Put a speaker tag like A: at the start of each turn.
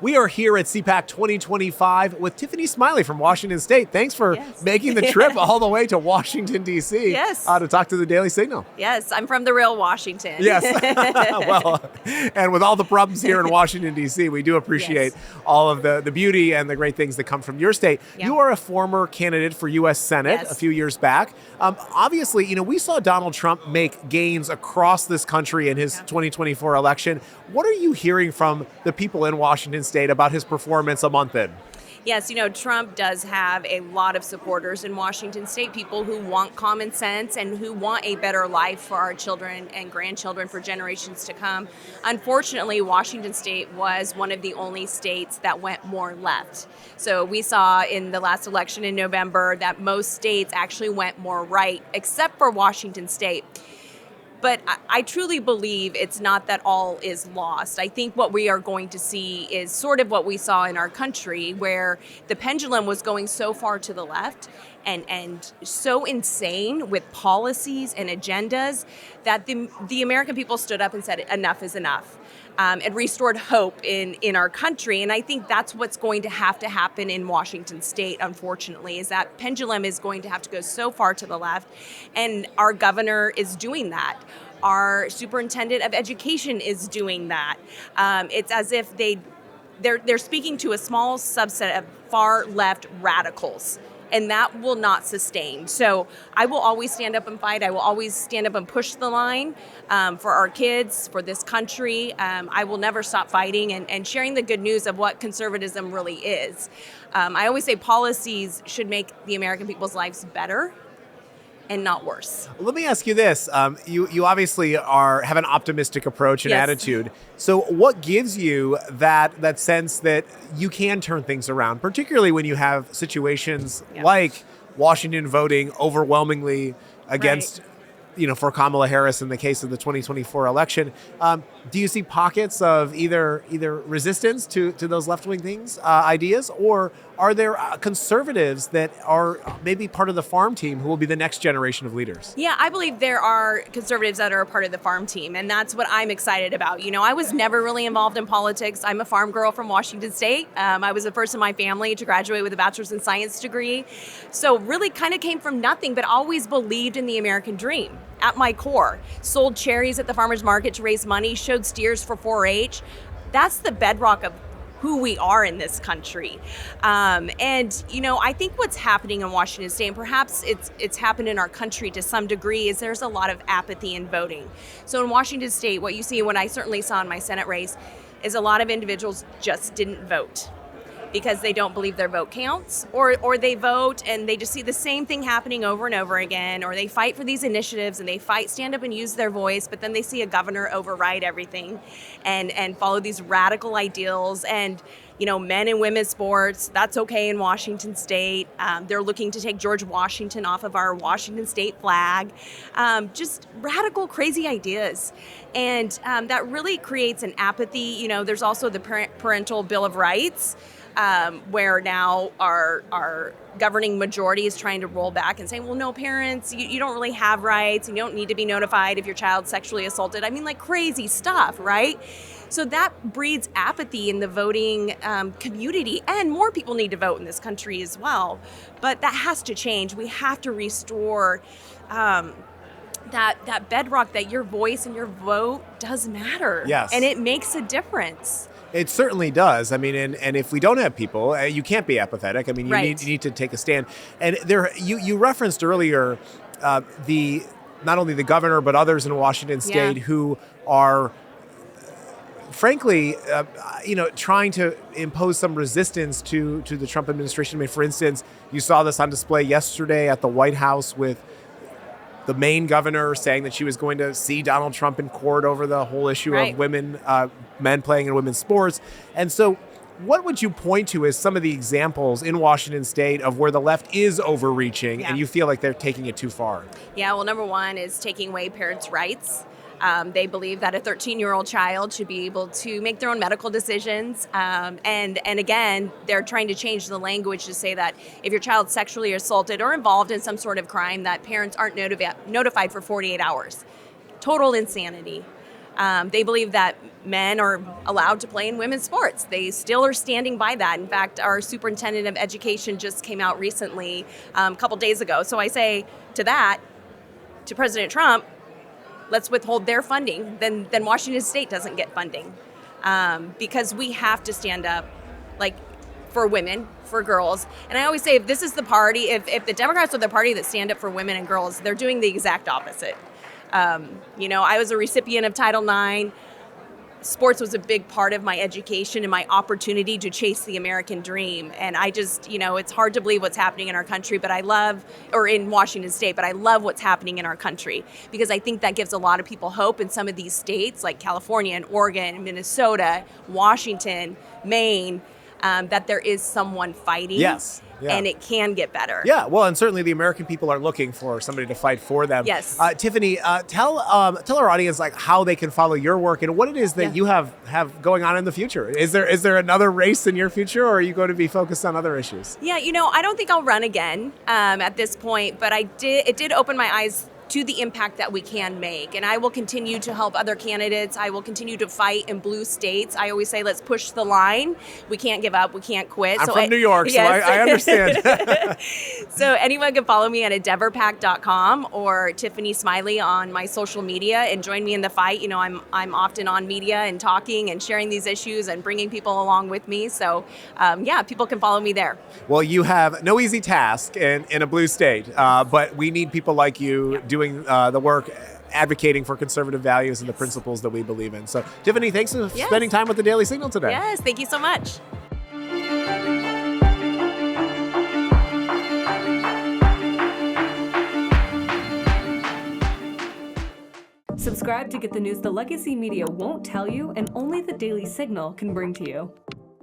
A: We are here at CPAC 2025 with Tiffany Smiley from Washington State. Thanks for making the trip all the way to Washington, D.C. To talk to the Daily Signal.
B: Yes, I'm from the real Washington.
A: Yes. Well, and with all the problems here in Washington, D.C., we do appreciate all of the beauty and the great things that come from your state. Yeah. You are a former candidate for U.S. Senate a few years back. Obviously, we saw Donald Trump make gains across this country in his 2024 election. What are you hearing from the people in Washington State about his performance a month in?
B: Yes, Trump does have a lot of supporters in Washington State, people who want common sense and who want a better life for our children and grandchildren for generations to come. Unfortunately, Washington State was one of the only states that went more left. So we saw in the last election in November that most states actually went more right, except for Washington State. But I truly believe it's not that all is lost. I think what we are going to see is sort of what we saw in our country, where the pendulum was going so far to the left and so insane with policies and agendas that the American people stood up and said enough is enough. And restored hope in our country. And I think that's what's going to have to happen in Washington State, unfortunately, is that pendulum is going to have to go so far to the left. And our governor is doing that. Our superintendent of education is doing that. It's as if they're speaking to a small subset of far left radicals. And that will not sustain. So I will always stand up and fight. I will always stand up and push the line for our kids, for this country. I will never stop fighting and sharing the good news of what conservatism really is. I always say policies should make the American people's lives better and not worse.
A: Let me ask you this. You obviously have an optimistic approach and attitude. So what gives you that sense that you can turn things around, particularly when you have situations like Washington voting overwhelmingly against, for Kamala Harris in the case of the 2024 election? Do you see pockets of either resistance to those left-wing ideas, or are there conservatives that are maybe part of the farm team who will be the next generation of leaders?
B: Yeah, I believe there are conservatives that are a part of the farm team, and that's what I'm excited about. I was never really involved in politics. I'm a farm girl from Washington State. I was the first in my family to graduate with a bachelor's in science degree. So really kind of came from nothing, but always believed in the American dream at my core. Sold cherries at the farmer's market to raise money, showed steers for 4-H. That's the bedrock of who we are in this country. I think what's happening in Washington State, and perhaps it's happened in our country to some degree, is there's a lot of apathy in voting. So in Washington State, what you see, and what I certainly saw in my Senate race, is a lot of individuals just didn't vote because they don't believe their vote counts, or they vote and they just see the same thing happening over and over again, or they fight for these initiatives and they stand up and use their voice, but then they see a governor override everything and follow these radical ideals. And men and women's sports, that's okay in Washington State. They're looking to take George Washington off of our Washington State flag. Just radical, crazy ideas. And that really creates an apathy. There's also the Parental Bill of Rights, where now our governing majority is trying to roll back and saying, well, no, parents, you don't really have rights. You don't need to be notified if your child's sexually assaulted. I mean, like crazy stuff, right? So that breeds apathy in the voting community, and more people need to vote in this country as well. But that has to change. We have to restore that bedrock that your voice and your vote does matter.
A: Yes.
B: And it makes a difference.
A: It certainly does. I mean, and if we don't have people, you can't be apathetic. I mean, you need to take a stand. And you referenced earlier not only the governor but others in Washington State who are, frankly, trying to impose some resistance to the Trump administration. I mean, for instance, you saw this on display yesterday at the White House with the Maine governor saying that she was going to see Donald Trump in court over the whole issue of men playing in women's sports. And so what would you point to as some of the examples in Washington State of where the left is overreaching and you feel like they're taking it too far?
B: Yeah, well, number one is taking away parents' rights. They believe that a 13-year-old child should be able to make their own medical decisions. And again, they're trying to change the language to say that if your child's sexually assaulted or involved in some sort of crime, that parents aren't notified for 48 hours. Total insanity. They believe that men are allowed to play in women's sports. They still are standing by that. In fact, our superintendent of education just came out recently, a couple days ago. So I say to President Trump, let's withhold their funding. Then Washington State doesn't get funding, because we have to stand up, like, for women, for girls. And I always say, if this is the party, if the Democrats are the party that stand up for women and girls, they're doing the exact opposite. I was a recipient of Title IX. Sports was a big part of my education and my opportunity to chase the American dream. And I just, it's hard to believe what's happening in our country, or in Washington State, but I love what's happening in our country, because I think that gives a lot of people hope in some of these states like California and Oregon, Minnesota, Washington, Maine, that there is someone fighting.
A: Yes. Yeah.
B: And it can get better.
A: Yeah, well, and certainly the American people are looking for somebody to fight for them.
B: Yes.
A: Tiffany, tell our audience how they can follow your work and what it is that you have going on in the future. Is there another race in your future, or are you going to be focused on other issues?
B: Yeah, I don't think I'll run again at this point, but it did open my eyes to the impact that we can make. And I will continue to help other candidates. I will continue to fight in blue states. I always say, let's push the line. We can't give up. We can't quit.
A: I'm from New York, yes. So I understand.
B: So anyone can follow me at endeavorpac.com or Tiffany Smiley on my social media and join me in the fight. I'm often on media and talking and sharing these issues and bringing people along with me. So people can follow me there.
A: Well, you have no easy task in a blue state, but we need people like you doing the work, advocating for conservative values and the principles that we believe in. So, Tiffany, thanks for spending time with the Daily Signal today.
B: Yes, thank you so much.
C: Subscribe to get the news the legacy media won't tell you and only the Daily Signal can bring to you.